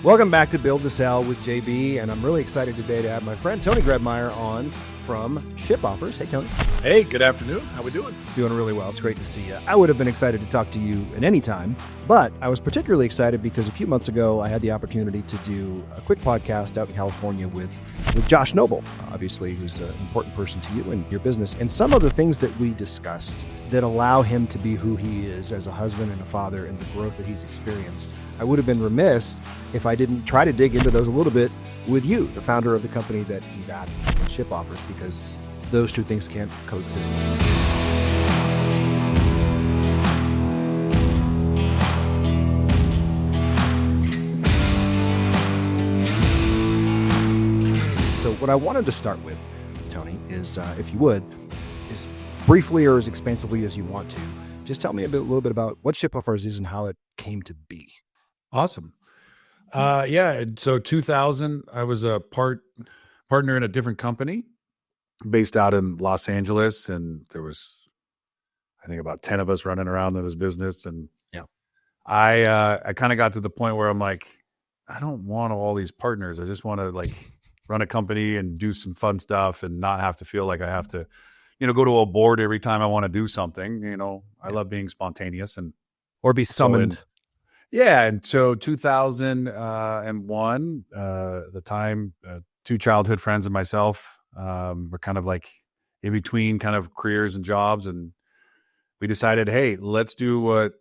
Welcome back to Build to Sell with JB, and I'm really excited today to have my friend Tony Grebmeier on from ShipOffers. Hey, Tony. Hey, good afternoon. How we doing? Doing really well. It's great to see you. I would have been excited to talk to you at any time, but I was particularly excited because a few months ago, I had the opportunity to do a quick podcast out in California with Josh Noble, obviously, who's an important person to you and your business. And some of the things that we discussed that allow him to be who he is as a husband and a father and the growth that he's experienced, I would have been remiss if I didn't try to dig into those a little bit with you, the founder of the company that he's at ShipOffers, because those two things can't coexist. So what I wanted to start with, Tony, is if you would, is briefly or as expansively as you want to, just tell me a little bit about what ShipOffers is and how it came to be. Awesome. So 2000, I was a partner in a different company based out in Los Angeles, and there was, I think, about 10 of us running around in this business. And yeah, I kind of got to the point where I'm like, I don't want all these partners. I just want to run a company and do some fun stuff and not have to feel like I have to, go to a board every time I want to do something. I love being spontaneous or be summoned. And so 2001, the time, two childhood friends and myself were kind of like in between kind of careers and jobs. And we decided, hey, let's do what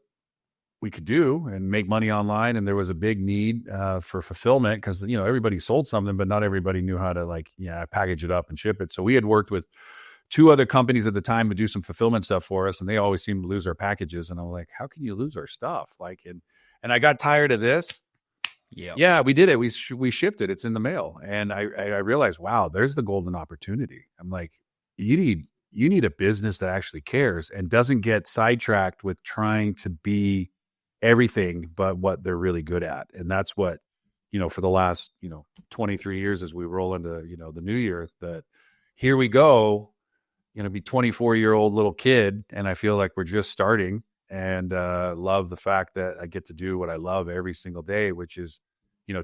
we could do and make money online. And there was a big need for fulfillment because, everybody sold something, but not everybody knew how to package it up and ship it. So we had worked with two other companies at the time to do some fulfillment stuff for us. And they always seemed to lose our packages. And I'm like, how can you lose our stuff? And I got tired of this. Yeah, we did it. We shipped it. It's in the mail. And I realized, wow, there's the golden opportunity. I'm like, you need a business that actually cares and doesn't get sidetracked with trying to be everything but what they're really good at. And that's what, for the last, 23 years as we roll into, the new year, that here we go, be 24-year-old little kid. And I feel like we're just starting. And love the fact that I get to do what I love every single day, which is,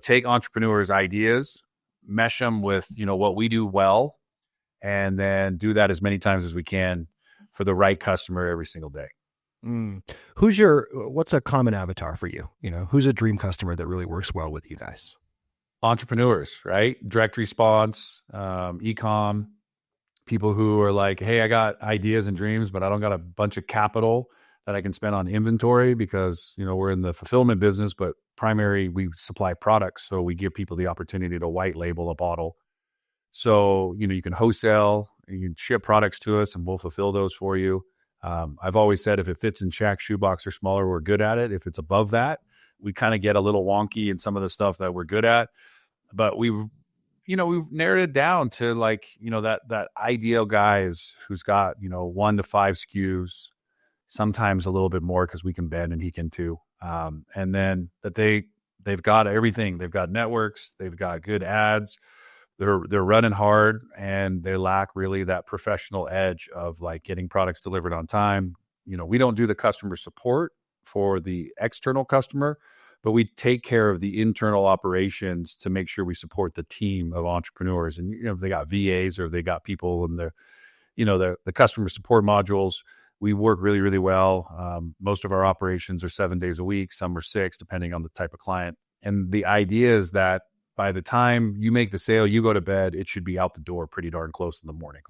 take entrepreneurs' ideas, mesh them with, what we do well, and then do that as many times as we can for the right customer every single day. What's a common avatar for you? Who's a dream customer that really works well with you guys? Entrepreneurs, right? Direct response, e-com, people who are like, hey, I got ideas and dreams, but I don't got a bunch of capital that I can spend on inventory because, we're in the fulfillment business, but we supply products. So we give people the opportunity to white label a bottle. So, you can wholesale, you can ship products to us and we'll fulfill those for you. I've always said if it fits in Shaq's shoebox or smaller, we're good at it. If it's above that, we kind of get a little wonky in some of the stuff that we're good at. But we've narrowed it down to that ideal guy who's got, 1 to 5 SKUs, sometimes a little bit more because we can bend and he can too. And then that they've got everything. They've got networks, they've got good ads, they're running hard, and they lack really that professional edge of getting products delivered on time. We don't do the customer support for the external customer, but we take care of the internal operations to make sure we support the team of entrepreneurs. And, if they got VAs or they got people in the customer support modules, we work really, really well. Most of our operations are 7 days a week. Some are 6, depending on the type of client. And the idea is that by the time you make the sale, you go to bed, it should be out the door pretty darn close in the morning.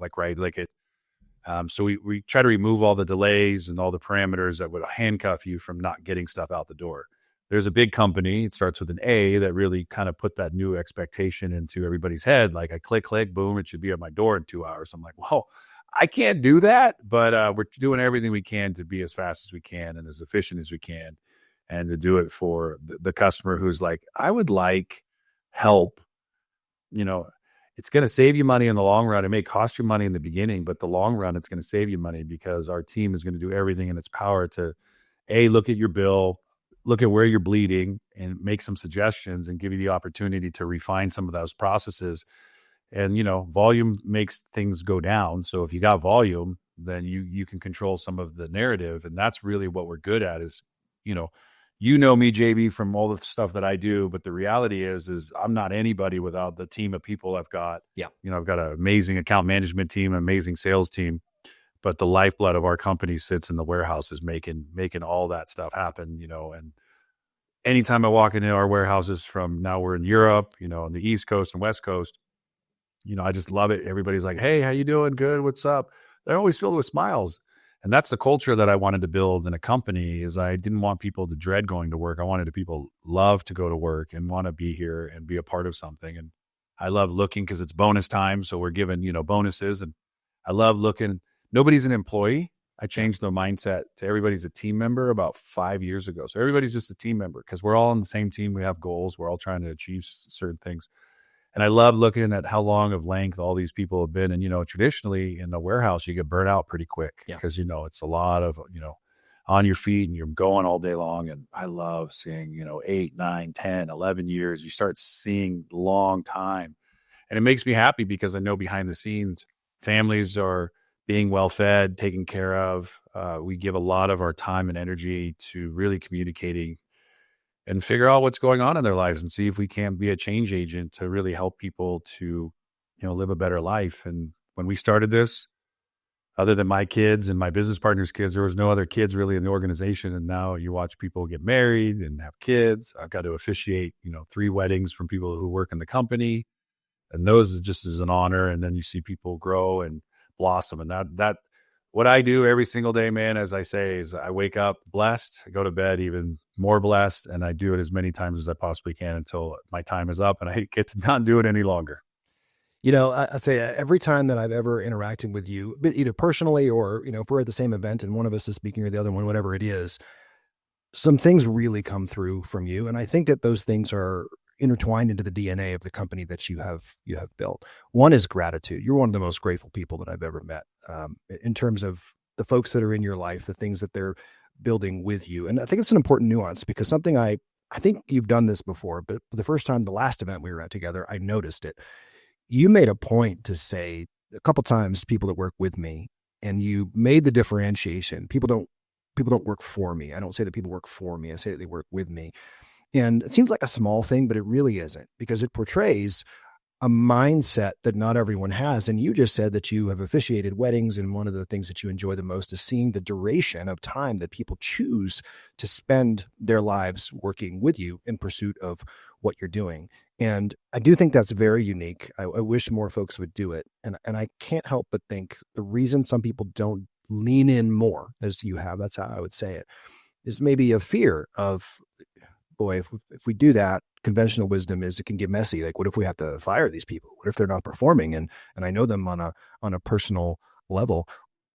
So we try to remove all the delays and all the parameters that would handcuff you from not getting stuff out the door. There's a big company, it starts with an A, that really kind of put that new expectation into everybody's head. Like I click, boom, it should be at my door in 2 hours. I'm like, well, I can't do that, but we're doing everything we can to be as fast as we can and as efficient as we can, and to do it for the customer who's like, I would like help. It's going to save you money in the long run. It may cost you money in the beginning, but the long run, it's going to save you money because our team is going to do everything in its power to look at your bill, look at where you're bleeding, and make some suggestions and give you the opportunity to refine some of those processes. And, volume makes things go down. So if you got volume, then you can control some of the narrative. And that's really what we're good at is, you know me, JB, from all the stuff that I do, but the reality is I'm not anybody without the team of people I've got. Yeah. I've got an amazing account management team, an amazing sales team, but the lifeblood of our company sits in the warehouses making all that stuff happen, and anytime I walk into our warehouses from now we're in Europe, on the East Coast and West Coast, I just love it. Everybody's like, hey, how you doing? Good. What's up? They're always filled with smiles. And that's the culture that I wanted to build in a company. Is I didn't want people to dread going to work. I wanted people love to go to work and want to be here and be a part of something. And I love looking because it's bonus time. So we're given, bonuses. And I love looking. Nobody's an employee. I changed the mindset to everybody's a team member about 5 years ago. So everybody's just a team member because we're all on the same team. We have goals. We're all trying to achieve certain things. And I love looking at how long of length all these people have been. And, traditionally in the warehouse, you get burnt out pretty quick because, it's a lot of, on your feet and you're going all day long. And I love seeing, 8, 9, 10, 11 years. You start seeing long time. And it makes me happy because I know behind the scenes, families are being well fed, taken care of. We give a lot of our time and energy to really communicating and figure out what's going on in their lives and see if we can be a change agent to really help people to, live a better life. And when we started this, other than my kids and my business partner's kids, there was no other kids really in the organization. And now you watch people get married and have kids. I've got to officiate, 3 weddings from people who work in the company. And those is just as an honor. And then you see people grow and blossom. And that what I do every single day, man, as I say, is I wake up blessed, I go to bed even more blessed, and I do it as many times as I possibly can until my time is up and I get to not do it any longer. I say every time that I've ever interacted with you, either personally or, if we're at the same event and one of us is speaking or the other one, whatever it is, some things really come through from you. And I think that those things are intertwined into the DNA of the company that you have built. One is gratitude. You're one of the most grateful people that I've ever met, in terms of the folks that are in your life, the things that they're building with you. And I think it's an important nuance because something I think you've done this before, but for the first time, the last event we were at together, I noticed it. You made a point to say a couple times people that work with me, and you made the differentiation. People don't work for me. I don't say that people work for me. I say that they work with me. And it seems like a small thing, but it really isn't, because it portrays a mindset that not everyone has. And you just said that you have officiated weddings, and one of the things that you enjoy the most is seeing the duration of time that people choose to spend their lives working with you in pursuit of what you're doing. And I do think that's very unique. I wish more folks would do it. And I can't help but think the reason some people don't lean in more, as you have, that's how I would say it, is maybe a fear of, boy, if we do that, conventional wisdom is it can get messy. Like, what if we have to fire these people? What if they're not performing? And I know them on a personal level.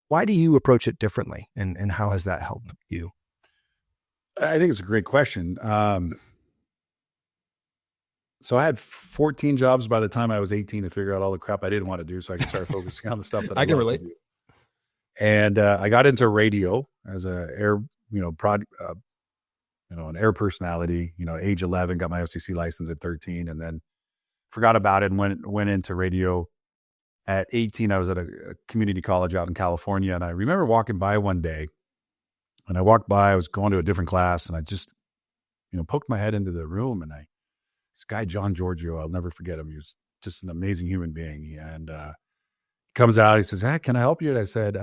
Why do you approach it differently? And how has that helped you? I think it's a great question. So I had 14 jobs by the time I was 18 to figure out all the crap I didn't want to do, so I could start focusing on the stuff that I can love relate. to do. And I got into radio as an air personality. Age 11, got my FCC license at 13, and then forgot about it and went into radio. At 18, I was at a community college out in California, and I remember walking by one day. And I walked by, I was going to a different class, and I just, poked my head into the room, and this guy, John Giorgio, I'll never forget him. He was just an amazing human being. And comes out, he says, "Hey, can I help you?" And I said,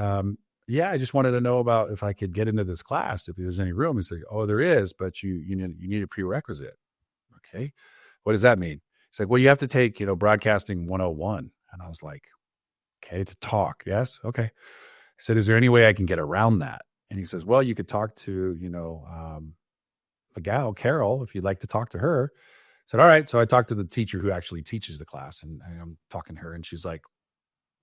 "Yeah, I just wanted to know about if I could get into this class, if there's any room." He said, "Oh, there is, but you need a prerequisite." Okay. What does that mean? He's like, "Well, you have to take, broadcasting 101. And I was like, "Okay, to talk." "Yes." "Okay." I said, "Is there any way I can get around that?" And he says, "Well, you could talk to, a gal, Carol, if you'd like to talk to her." I said, "All right." So I talked to the teacher who actually teaches the class, and I'm talking to her, and she's like,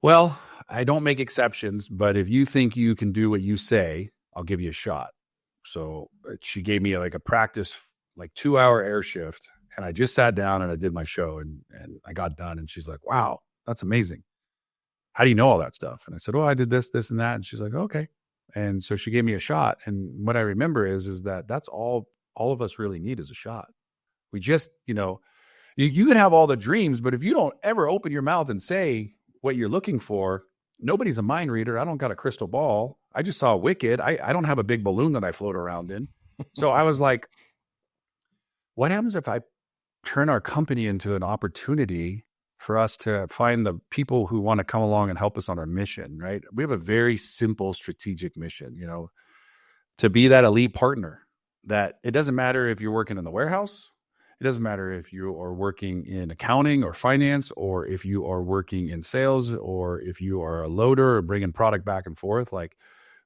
"Well, I don't make exceptions, but if you think you can do what you say, I'll give you a shot." So she gave me like a practice, like 2-hour air shift. And I just sat down and I did my show, and I got done. And she's like, "Wow, that's amazing. How do you know all that stuff?" And I said, "Oh, I did this, this, and that." And she's like, "Okay." And so she gave me a shot. And what I remember is that that's all of us really need is a shot. We just, you can have all the dreams, but if you don't ever open your mouth and say what you're looking for, nobody's a mind reader. I don't got a crystal ball. I just saw Wicked. I don't have a big balloon that I float around in. So I was like, what happens if I turn our company into an opportunity for us to find the people who want to come along and help us on our mission, right? We have a very simple strategic mission, to be that elite partner that it doesn't matter if you're working in the warehouse. It doesn't matter if you are working in accounting or finance, or if you are working in sales, or if you are a loader or bringing product back and forth. Like,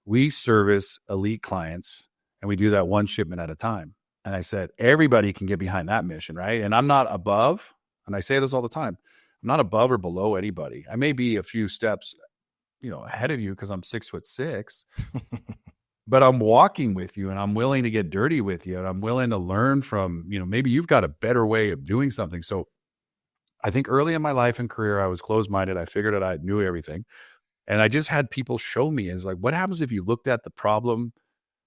we service elite clients, and we do that one shipment at a time. And I said, everybody can get behind that mission, right? And I'm not above, and I say this all the time, I'm not above or below anybody. I may be a few steps, ahead of you because I'm 6'6", but I'm walking with you, and I'm willing to get dirty with you, and I'm willing to learn from, maybe you've got a better way of doing something. So I think early in my life and career, I was closed-minded. I figured that I knew everything. And I just had people show me, is like, what happens if you looked at the problem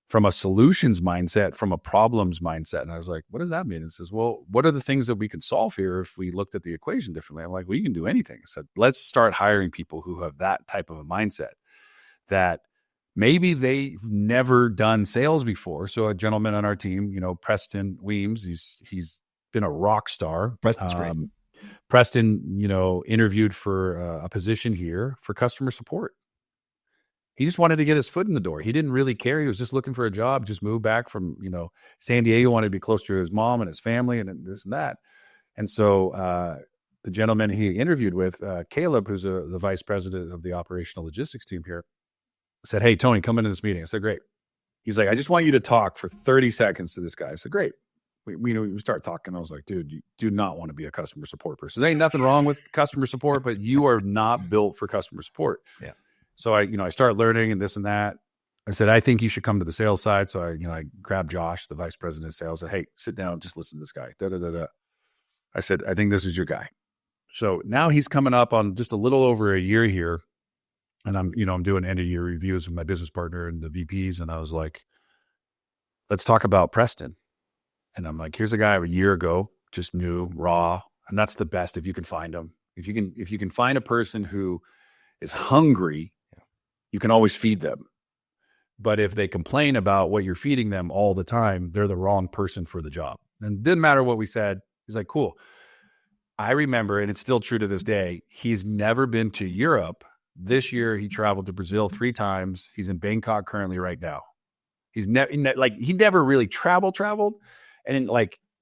from a solutions mindset, from a problems mindset? And I was like, what does that mean? It says, well, what are the things that we can solve here if we looked at the equation differently? I'm like, well, you can do anything. I said, let's start hiring people who have that type of a mindset, that maybe they've never done sales before. So a gentleman on our team, Preston Weems, he's been a rock star. Preston's great. Preston, interviewed for a position here for customer support. He just wanted to get his foot in the door. He didn't really care. He was just looking for a job, just moved back from, San Diego, wanted to be close to his mom and his family and this and that. And so the gentleman he interviewed with, Caleb, who's the vice president of the operational logistics team here, said, hey, Tony, come into this meeting. I said, great. He's like, I just want you to talk for 30 seconds to this guy. I said, great. We start talking. I was like, dude, you do not want to be a customer support person. There ain't nothing wrong with customer support, but you are not built for customer support. Yeah. So I started learning and this and that. I said, I think you should come to the sales side. So I grabbed Josh, the vice president of sales. I said, hey, sit down, just listen to this guy. I said, I think this is your guy. So now he's coming up on just a little over a year here. And I'm doing end of year reviews with my business partner and the VPs. And I was like, let's talk about Preston. And I'm like, here's a guy a year ago, just new, raw. And that's the best if you can find them. If you can find a person who is hungry, you can always feed them. But if they complain about what you're feeding them all the time, they're the wrong person for the job. And it didn't matter what we said. He's like, cool. I remember, and it's still true to this day, he's never been to Europe. This year, he traveled to Brazil 3 times. He's in Bangkok currently right now. He never really traveled. And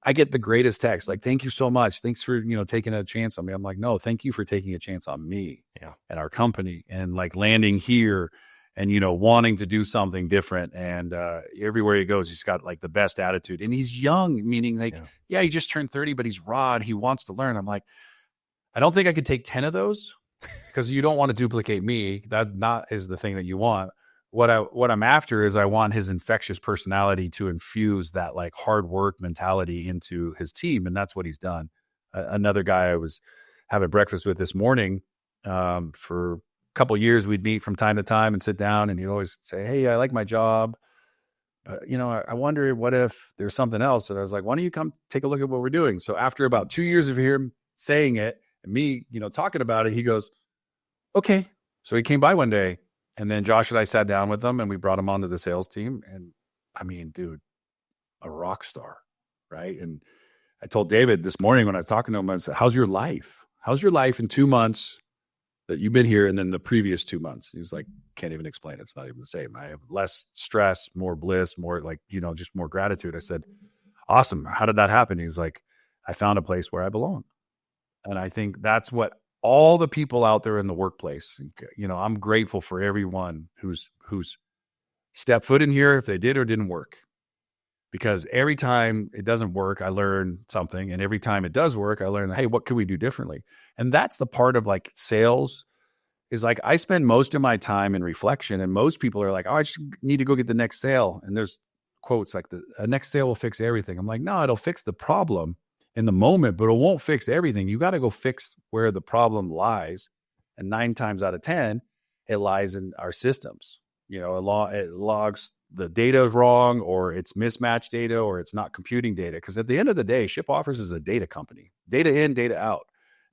I get the greatest text, like, thank you so much. Thanks for, taking a chance on me. I'm like, no, thank you for taking a chance on me and our company, and landing here and, wanting to do something different. And everywhere he goes, he's got the best attitude, and he's young, meaning he just turned 30, but he's raw and he wants to learn. I'm like, I don't think I could take 10 of those because you don't want to duplicate me. That not is the thing that you want. What I'm after is I want his infectious personality to infuse that hard work mentality into his team. And that's what he's done. Another guy I was having breakfast with this morning, for a couple of years, we'd meet from time to time and sit down, and he'd always say, hey, I like my job. I wonder what if there's something else. And I was like, why don't you come take a look at what we're doing? So after about 2 years of him saying it and me, talking about it, he goes, okay. So he came by one day. And then Josh and I sat down with him, and we brought him onto the sales team. And I mean, dude, a rock star, right? And I told David this morning when I was talking to him, I said, how's your life? How's your life in 2 months that you've been here, and then the previous 2 months? He was like, can't even explain it. It's not even the same. I have less stress, more bliss, more just more gratitude. I said, awesome. How did that happen? He's like, I found a place where I belong. And I think that's what all the people out there in the workplace, I'm grateful for everyone who's stepped foot in here, if they did or didn't work, because every time it doesn't work, I learn something. And every time it does work, I learn, hey, what can we do differently? And that's the part of sales is I spend most of my time in reflection, and most people are like, oh, I just need to go get the next sale. And there's quotes like a next sale will fix everything. I'm like, no, it'll fix the problem in the moment, but it won't fix everything. You got to go fix where the problem lies. And 9 times out of 10, it lies in our systems. It logs the data wrong, or it's mismatched data, or it's not computing data. Because at the end of the day, ShipOffers is a data company, data in, data out.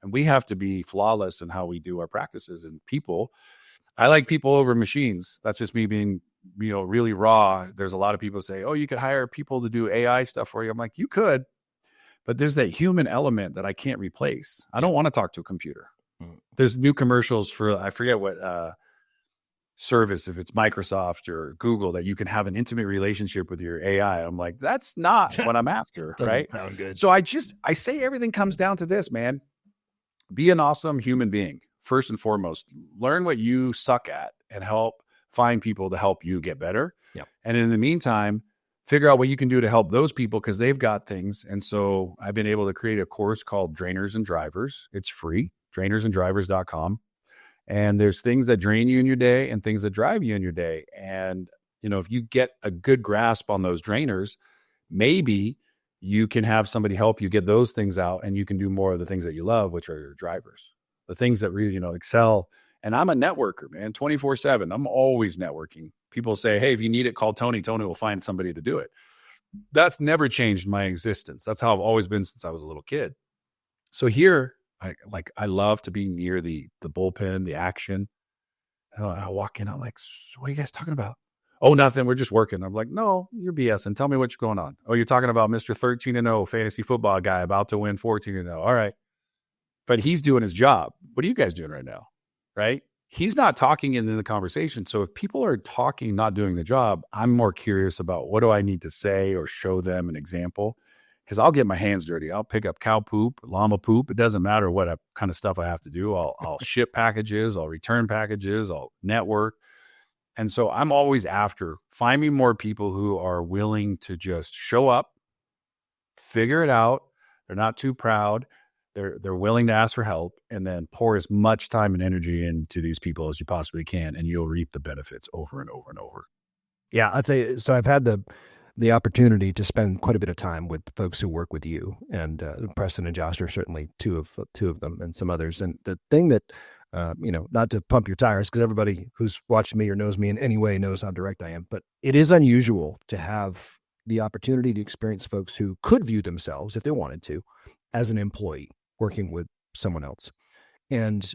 And we have to be flawless in how we do our practices. And people, I like people over machines. That's just me being really raw, there's a lot of people say, oh, you could hire people to do AI stuff for you. I'm like, you could, but there's that human element that I can't replace. I don't want to talk to a computer. There's new commercials for, I forget what service, if it's Microsoft or Google, that you can have an intimate relationship with your AI. I'm like, that's not what I'm after. Right. Sound good. So I say everything comes down to this, man. Be an awesome human being. First and foremost, learn what you suck at and help find people to help you get better. Yep. And in the meantime, figure out what you can do to help those people because they've got things. And so I've been able to create a course called Drainers and Drivers. It's free, drainersanddraivers.com. And there's things that drain you in your day and things that drive you in your day. And, if you get a good grasp on those drainers, maybe you can have somebody help you get those things out and you can do more of the things that you love, which are your drivers, the things that really, excel. And I'm a networker, man, 24/7. I'm always networking. People say, hey, if you need it, call Tony. Tony will find somebody to do it. That's never changed my existence. That's how I've always been since I was a little kid. So here, I love to be near the bullpen, the action. I walk in, I'm like, what are you guys talking about? Oh, nothing. We're just working. I'm like, no, you're BSing. Tell me what's going on. Oh, you're talking about Mr. 13-0 fantasy football guy about to win 14-0. All right. But he's doing his job. What are you guys doing right now? Right? He's not talking in the conversation. So if people are talking, not doing the job, I'm more curious about what do I need to say or show them an example. Because I'll get my hands dirty. I'll pick up cow poop, llama poop. It doesn't matter what kind of stuff I have to do. I'll ship packages. I'll return packages. I'll network. And so I'm always after find me more people who are willing to just show up, figure it out. They're not too proud. They're willing to ask for help, and then pour as much time and energy into these people as you possibly can, and you'll reap the benefits over and over and over. Yeah, I'd say so. I've had the opportunity to spend quite a bit of time with folks who work with you, and Preston and Josh are certainly two of them, and some others. And the thing that not to pump your tires, because everybody who's watched me or knows me in any way knows how direct I am, but it is unusual to have the opportunity to experience folks who could view themselves, if they wanted to, as an employee working with someone else. And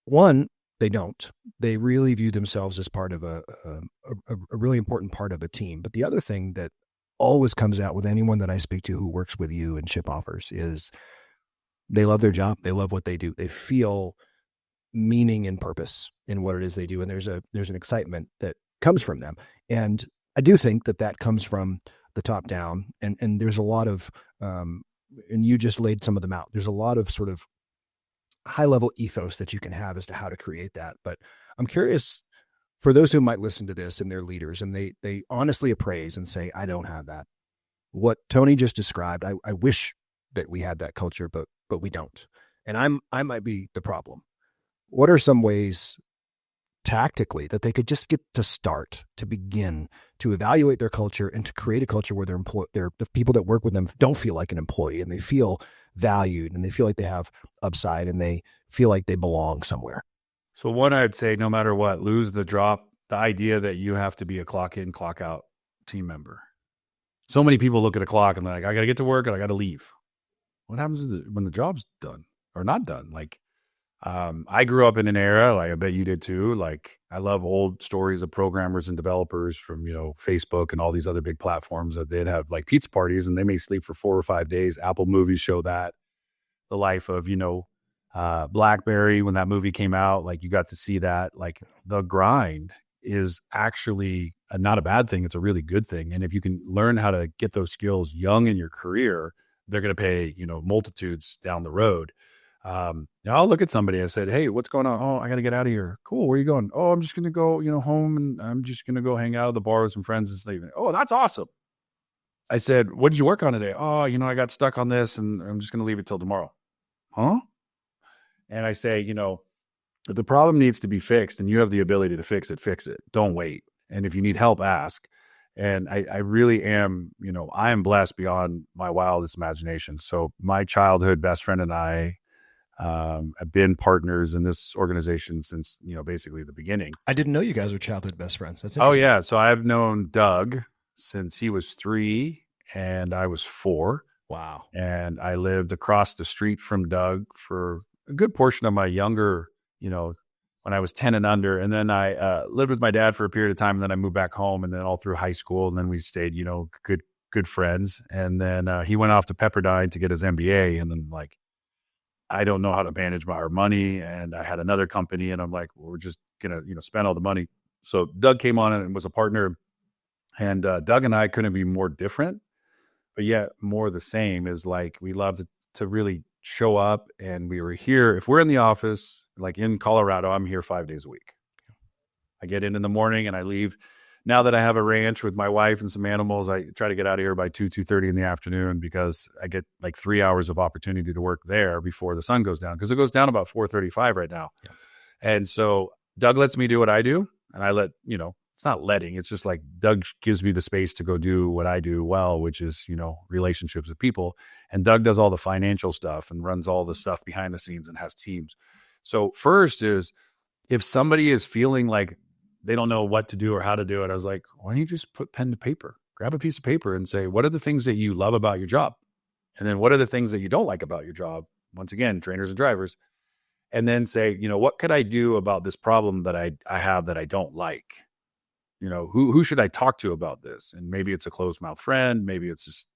one, they don't. They really view themselves as part of a really important part of a team. But the other thing that always comes out with anyone that I speak to who works with you and ShipOffers is they love their job. They love what they do. They feel meaning and purpose in what it is they do. And there's an excitement that comes from them. And I do think that comes from the top down. And there's a lot of, and you just laid some of them out. There's a lot of sort of high level ethos that you can have as to how to create that. But I'm curious for those who might listen to this and they're leaders and they honestly appraise and say, I don't have that. What Tony just described, I wish that we had that culture, but we don't. And I might be the problem. What are some ways tactically that they could just get to start, to begin to evaluate their culture and to create a culture where the people that work with them don't feel like an employee and they feel valued and they feel like they have upside and they feel like they belong somewhere? So one, I'd say no matter what, lose the idea that you have to be a clock in, clock out team member. So many people look at a clock and they're like, I got to get to work and I got to leave. What happens when the job's done or not done? Like, I grew up in an era, like I bet you did too. Like I love old stories of programmers and developers from, Facebook and all these other big platforms that they'd have like pizza parties and they may sleep for 4 or 5 days. Apple movies show that. The life of, BlackBerry, when that movie came out, like you got to see that. Like the grind is actually not a bad thing. It's a really good thing. And if you can learn how to get those skills young in your career, they're going to pay, multitudes down the road. I'll look at somebody. I said, hey, what's going on? Oh, I got to get out of here. Cool. Where are you going? Oh, I'm just going to go, home and I'm just going to go hang out at the bar with some friends this evening. Oh, that's awesome. I said, what did you work on today? Oh, I got stuck on this and I'm just going to leave it till tomorrow. Huh? And I say, if the problem needs to be fixed and you have the ability to fix it. Don't wait. And if you need help, ask. And I really am, I am blessed beyond my wildest imagination. So my childhood best friend and I have been partners in this organization since, basically the beginning. I didn't know you guys were childhood best friends. That's interesting. Oh, yeah. So I've known Doug since he was 3 and I was 4. Wow. And I lived across the street from Doug for a good portion of my younger, when I was 10 and under. And then I lived with my dad for a period of time. And then I moved back home, and then all through high school. And then we stayed, good friends. And then he went off to Pepperdine to get his MBA. And then like, I don't know how to manage our money. And I had another company, and I'm like, well, we're just going to, spend all the money. So Doug came on and was a partner. And Doug and I couldn't be more different, but yet more the same. Is like, we love to really show up. And we were here. If we're in the office, like in Colorado, I'm here 5 days a week. I get in the morning and I leave. Now that I have a ranch with my wife and some animals, I try to get out of here by 2:30 in the afternoon, because I get like 3 hours of opportunity to work there before the sun goes down, because it goes down about 4:35 right now. Yeah. And so Doug lets me do what I do, and I let, it's not letting, it's just like Doug gives me the space to go do what I do well, which is, relationships with people. And Doug does all the financial stuff and runs all the stuff behind the scenes and has teams. So first is, if somebody is feeling like they don't know what to do or how to do it, I was like, why don't you just put pen to paper, grab a piece of paper and say, what are the things that you love about your job? And then what are the things that you don't like about your job? Once again, trainers and drivers. And then say, what could I do about this problem that I have that I don't like? Who should I talk to about this? And maybe it's a closed mouth friend. Maybe it's just,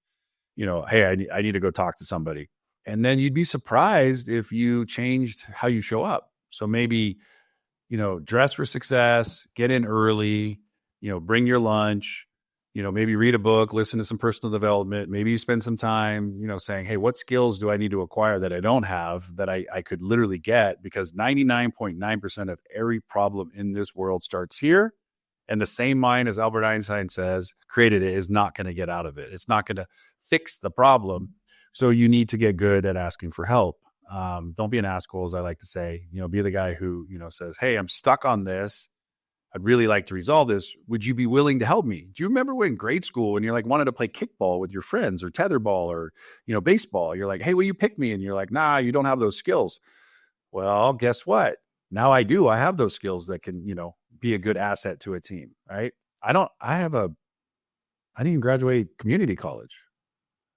hey, I need to go talk to somebody. And then you'd be surprised if you changed how you show up. So maybe, dress for success, get in early, bring your lunch, maybe read a book, listen to some personal development. Maybe you spend some time, saying, hey, what skills do I need to acquire that I don't have that I could literally get? Because 99.9% of every problem in this world starts here. And the same mind, as Albert Einstein says, created it, is not going to get out of it. It's not going to fix the problem. So you need to get good at asking for help. Don't be an asshole, as I like to say. Be the guy who, says, hey, I'm stuck on this. I'd really like to resolve this. Would you be willing to help me? Do you remember when in grade school, when you're like wanted to play kickball with your friends, or tetherball, or, baseball? You're like, hey, will you pick me? And you're like, nah, you don't have those skills. Well, guess what? Now I do. I have those skills that can, be a good asset to a team, right? I didn't even graduate community college.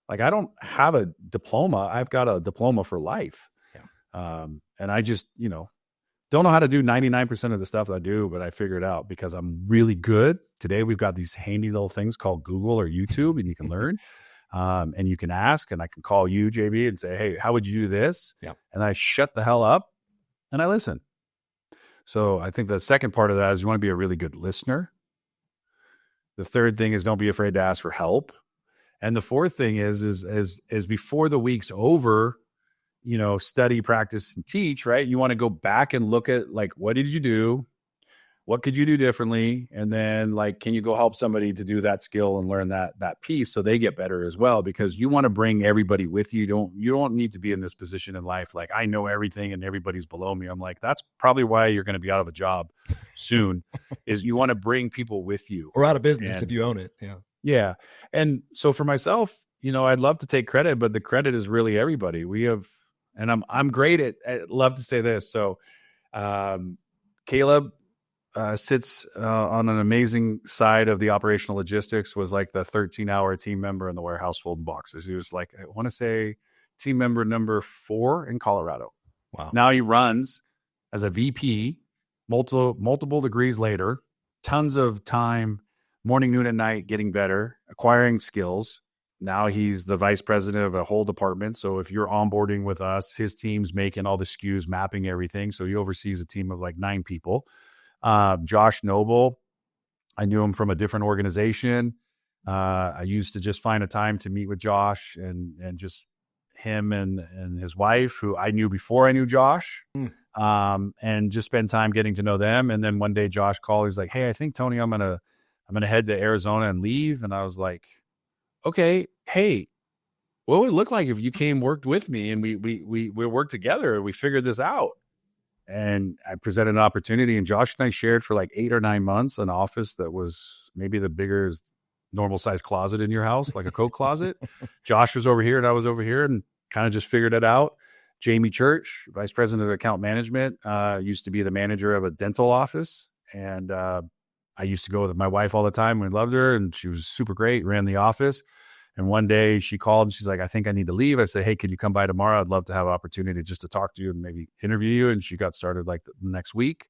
Like, I don't have a diploma. I've got a diploma for life. Yeah. And I just, don't know how to do 99% of the stuff that I do, but I figure it out because I'm really good. Today, we've got these handy little things called Google or YouTube, and you can learn. And you can ask, and I can call you, JB, and say, hey, how would you do this? Yeah. And I shut the hell up and I listen. So I think the second part of that is you want to be a really good listener. The third thing is don't be afraid to ask for help. And the fourth thing is before the week's over, study, practice, and teach, right? You want to go back and look at, like, what did you do? What could you do differently? And then, like, can you go help somebody to do that skill and learn that piece so they get better as well? Because you want to bring everybody with you. You don't need to be in this position in life, like, I know everything and everybody's below me. I'm like, that's probably why you're going to be out of a job soon, is you want to bring people with you. Or out of business if you own it. Yeah. Yeah. And so for myself, I'd love to take credit, but the credit is really everybody. We have, and I'm great at love to say this. So Caleb sits on an amazing side of the operational logistics, was like the 13-hour team member in the warehouse folding boxes. He was like, I want to say team member number 4 in Colorado. Wow. Now he runs as a VP, multiple degrees later, tons of time, morning, noon, and night, getting better, acquiring skills. Now he's the vice president of a whole department. So if you're onboarding with us, his team's making all the SKUs, mapping everything. So he oversees a team of like 9 people. Josh Noble, I knew him from a different organization. I used to just find a time to meet with Josh and just him and his wife, who I knew before I knew Josh, and just spend time getting to know them. And then one day Josh called, he's like, hey, I think, Tony, I'm going to head to Arizona and leave. And I was like, okay, hey, what would it look like if you worked with me and we worked together and we figured this out? And I presented an opportunity, and Josh and I shared for like 8 or 9 months an office that was maybe the biggest normal size closet in your house, like a coat closet. Josh was over here and I was over here, and kind of just figured it out. Jamie Church, vice president of account management, used to be the manager of a dental office. And I used to go with my wife all the time. We loved her, and she was super great, ran the office. And one day she called and she's like, I think I need to leave. I said, hey, could you come by tomorrow? I'd love to have an opportunity just to talk to you and maybe interview you. And she got started like the next week.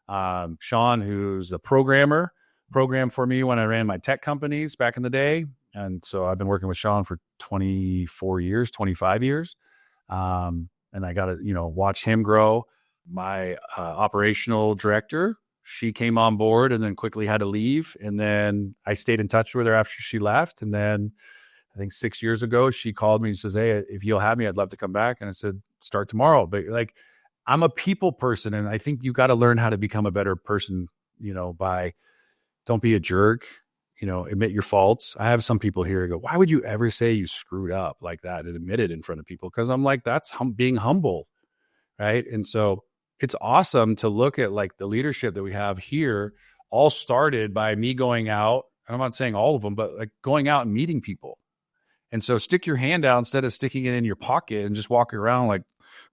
Sean, who's the programmed for me when I ran my tech companies back in the day. And so I've been working with Sean for 24 years, 25 years. And I got to, watch him grow. My operational director, she came on board and then quickly had to leave. And then I stayed in touch with her after she left. And then I think 6 years ago, she called me and says, hey, if you'll have me, I'd love to come back. And I said, start tomorrow. But like, I'm a people person. And I think you got to learn how to become a better person, by don't be a jerk, admit your faults. I have some people here who go, why would you ever say you screwed up like that and admit it in front of people? Because I'm like, that's being humble. Right. And so it's awesome to look at like the leadership that we have here, all started by me going out. And I'm not saying all of them, but like going out and meeting people. And so stick your hand out instead of sticking it in your pocket and just walking around like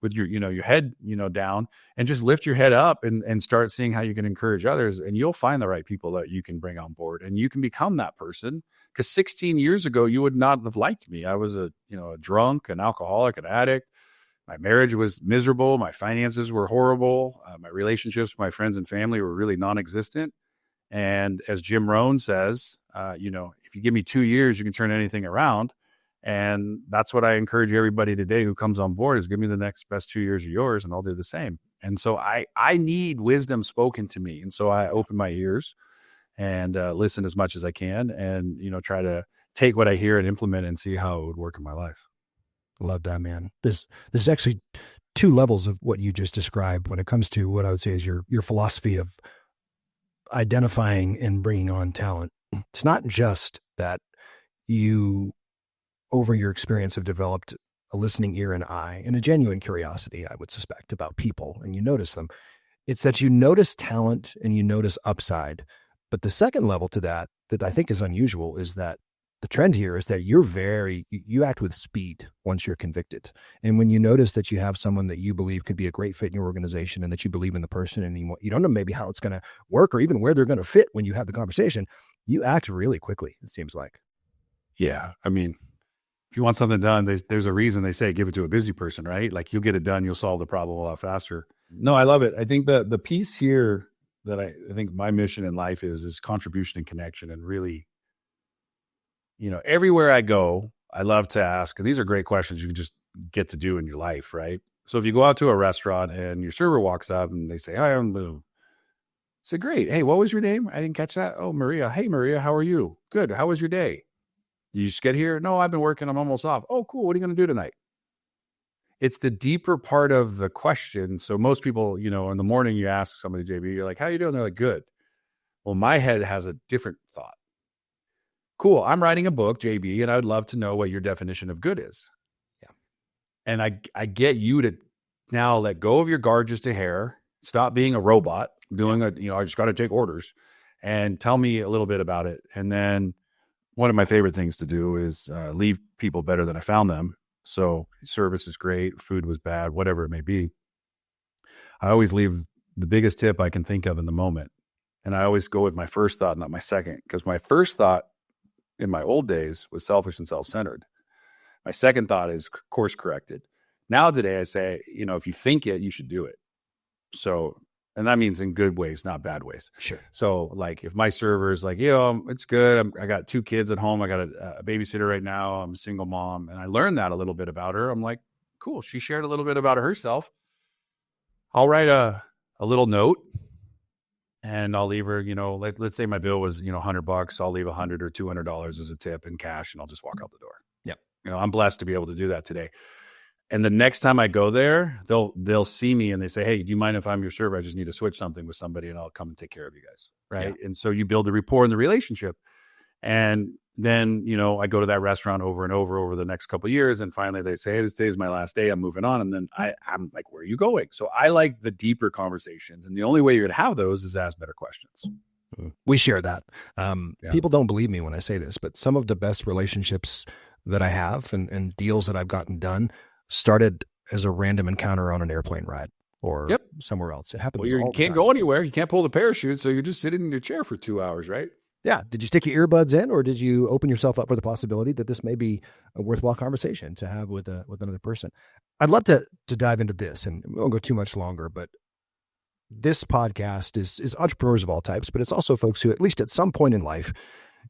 with your, your head, down, and just lift your head up and start seeing how you can encourage others. And you'll find the right people that you can bring on board and you can become that person. Because 16 years ago, you would not have liked me. I was a drunk, an alcoholic, an addict. My marriage was miserable. My finances were horrible. My relationships with my friends and family were really non-existent. And as Jim Rohn says, if you give me 2 years, you can turn anything around. And that's what I encourage everybody today who comes on board is give me the next best 2 years of yours and I'll do the same. And so I need wisdom spoken to me. And so I open my ears and listen as much as I can and, try to take what I hear and implement and see how it would work in my life. Love that, man. This is actually two levels of what you just described when it comes to what I would say is your philosophy of identifying and bringing on talent. It's not just that you, over your experience, have developed a listening ear and eye and a genuine curiosity, I would suspect, about people, and you notice them. It's that you notice talent and you notice upside. But the second level to that I think is unusual is that the trend here is that you act with speed once you're convicted. And when you notice that you have someone that you believe could be a great fit in your organization and that you believe in the person and you don't know maybe how it's going to work or even where they're going to fit when you have the conversation, you act really quickly, it seems like. Yeah. I mean, if you want something done, there's a reason they say give it to a busy person, right? Like you'll get it done, you'll solve the problem a lot faster. No, I love it. I think the piece here that I think my mission in life is contribution and connection, and really, everywhere I go, I love to ask, and these are great questions you can just get to do in your life, right? So if you go out to a restaurant and your server walks up and they say, hi, I'm Lou. Say, great. Hey, what was your name? I didn't catch that. Oh, Maria. Hey, Maria, how are you? Good. How was your day? You just get here? No, I've been working. I'm almost off. Oh, cool. What are you going to do tonight? It's the deeper part of the question. So most people, in the morning you ask somebody, JB, you're like, how you doing? They're like, good. Well, my head has a different thought. Cool. I'm writing a book, JB, and I would love to know what your definition of good is. Yeah. And I get you to now let go of your guard just a hair, stop being a robot, doing I just got to take orders, and tell me a little bit about it. And then one of my favorite things to do is leave people better than I found them. So service is great, food was bad, whatever it may be. I always leave the biggest tip I can think of in the moment. And I always go with my first thought, not my second, because my first thought in my old days was selfish and self-centered. My second thought is course corrected. Now today I say, if you think it, you should do it. So, and that means in good ways, not bad ways. Sure. So like if my server is like, it's good. I got 2 kids at home. I got a babysitter right now. I'm a single mom. And I learned that a little bit about her. I'm like, cool. She shared a little bit about herself. I'll write a little note and I'll leave her, let's say my bill was, $100. I'll leave $100 or $200 as a tip in cash and I'll just walk out the door. Yep. I'm blessed to be able to do that today. And the next time I go there, they'll see me and they say, hey, do you mind if I'm your server? I just need to switch something with somebody and I'll come and take care of you guys. Right. Yeah. And so you build the rapport in the relationship. And then, I go to that restaurant over and over the next couple of years. And finally they say, hey, this day is my last day. I'm moving on. And then I'm like, where are you going? So I like the deeper conversations. And the only way you're going to have those is ask better questions. We share that. People don't believe me when I say this, but some of the best relationships that I have and deals that I've gotten done started as a random encounter on an airplane ride or somewhere else. It happens. Well, you can't go anywhere. You can't pull the parachute. So you're just sitting in your chair for 2 hours, right? Yeah. Did you stick your earbuds in or did you open yourself up for the possibility that this may be a worthwhile conversation to have with another person? I'd love to dive into this and we won't go too much longer, but this podcast is entrepreneurs of all types, but it's also folks who, at least at some point in life,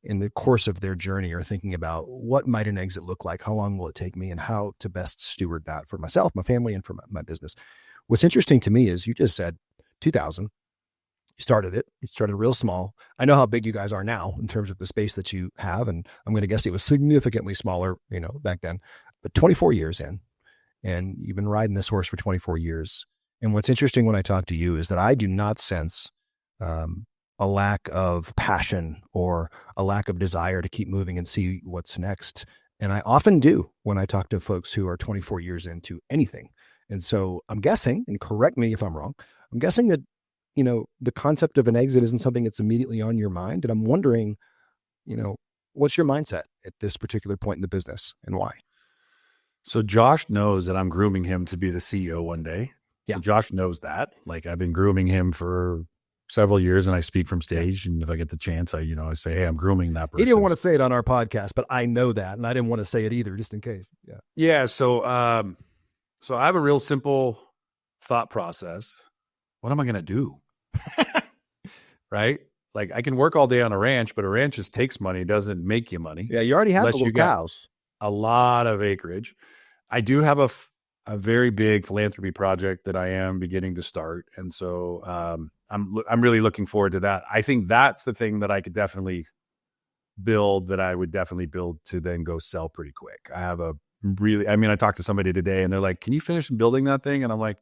in the course of their journey, are thinking about what might an exit look like, how long will it take me, and how to best steward that for myself, my family, and for my business. What's interesting to me is you just said 2000. You started it. You started real small. I know how big you guys are now in terms of the space that you have, and I'm going to guess it was significantly smaller, back then. But 24 years in, and you've been riding this horse for 24 years. And what's interesting when I talk to you is that I do not sense a lack of passion or a lack of desire to keep moving and see what's next. And I often do when I talk to folks who are 24 years into anything. And so I'm guessing, and correct me if I'm wrong, I'm guessing that, the concept of an exit isn't something that's immediately on your mind. And I'm wondering, what's your mindset at this particular point in the business and why? So Josh knows that I'm grooming him to be the CEO one day. Yeah. So Josh knows that. Like, I've been grooming him for several years, and I speak from stage. And if I get the chance, I say, hey, I'm grooming that person. He didn't want to say it on our podcast, but I know that. And I didn't want to say it either, just in case. Yeah. Yeah. So I have a real simple thought process. What am I going to do? Right? Like, I can work all day on a ranch, but a ranch just takes money, doesn't make you money. Yeah. You already have the little cows. A lot of acreage. I do have a very big philanthropy project that I am beginning to start. And so I'm really looking forward to that. I think that's the thing that I could definitely build, that I would definitely build to then go sell pretty quick. I talked to somebody today and they're like, can you finish building that thing? And I'm like,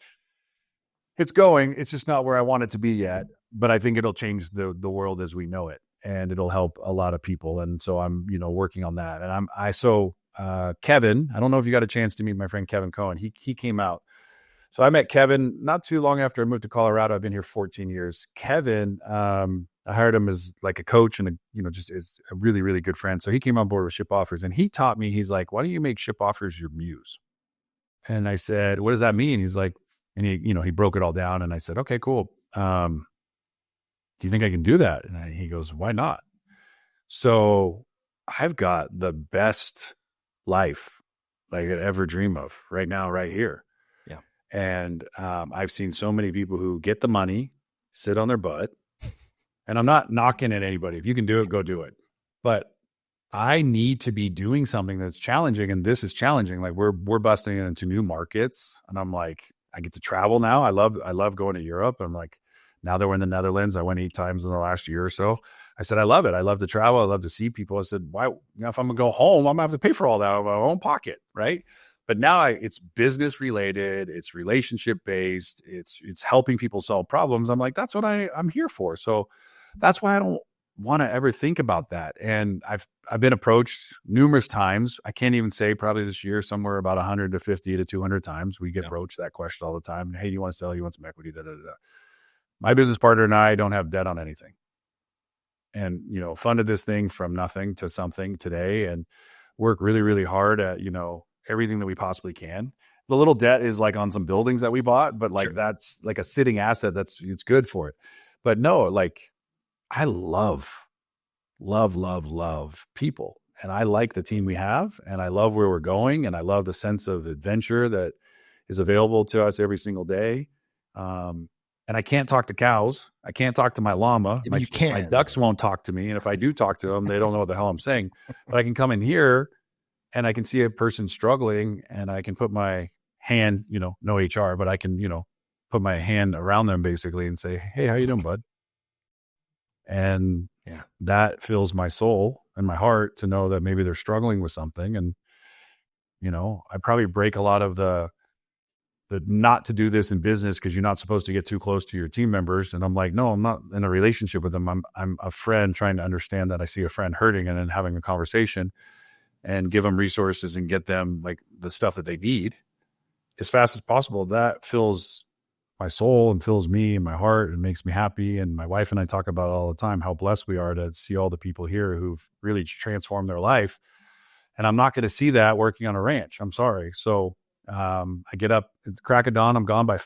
it's going, it's just not where I want it to be yet, but I think it'll change the world as we know it, and it'll help a lot of people. And so I'm, working on that. And Kevin, I don't know if you got a chance to meet my friend Kevin Cohen. He came out. So I met Kevin not too long after I moved to Colorado. I've been here 14 years. Kevin, I hired him as like a coach and just is a really, really good friend. So he came on board with ShipOffers, and he taught me, he's like, why don't you make ShipOffers your muse? And I said, what does that mean? He's like, and he broke it all down, and I said, okay, cool. Do you think I can do that? And he goes, why not? So I've got the best life like I could ever dream of right now, right here. Yeah. And I've seen so many people who get the money, sit on their butt, and I'm not knocking at anybody. If you can do it, go do it. But I need to be doing something that's challenging, and this is challenging. Like, we're busting into new markets, and I'm like, I get to travel now. I love going to Europe. I'm like, now that we're in the Netherlands, I went 8 times in the last year or so. I said, I love it. I love to travel. I love to see people. I said, why? If I'm gonna go home, I'm gonna have to pay for all that out of my own pocket, right? But now it's business related. It's relationship based. It's helping people solve problems. I'm like, that's what I'm here for. So that's why I don't want to ever think about that. And I've been approached numerous times. I can't even say, probably this year, somewhere about 150 to 200 times we get approached that question all the time. Hey, do you want to sell? You want some equity? Da, da, da, da. My business partner and I don't have debt on anything. And, funded this thing from nothing to something today, and work really, really hard at, everything that we possibly can. The little debt is like on some buildings that we bought, but like, sure, that's like a sitting asset. It's good for it. But no, like, I love people, and I like the team we have, and I love where we're going, and I love the sense of adventure that is available to us every single day. And I can't talk to cows. I can't talk to my llama. Yeah, you can. My ducks won't talk to me. And if I do talk to them, they don't know what the hell I'm saying. But I can come in here and I can see a person struggling, and I can put my hand, no HR, but I can, put my hand around them basically and say, hey, how you doing, bud? And yeah, that fills my soul and my heart to know that maybe they're struggling with something. And, I probably break a lot of the not to do this in business, because you're not supposed to get too close to your team members. And I'm like, no, I'm not in a relationship with them. I'm a friend trying to understand that I see a friend hurting, and then having a conversation and give them resources and get them like the stuff that they need as fast as possible. That fills my soul and fills me and my heart and makes me happy. And my wife and I talk about it all the time, how blessed we are to see all the people here who've really transformed their life. And I'm not going to see that working on a ranch. I'm sorry. So I get up at the crack of dawn. I'm gone by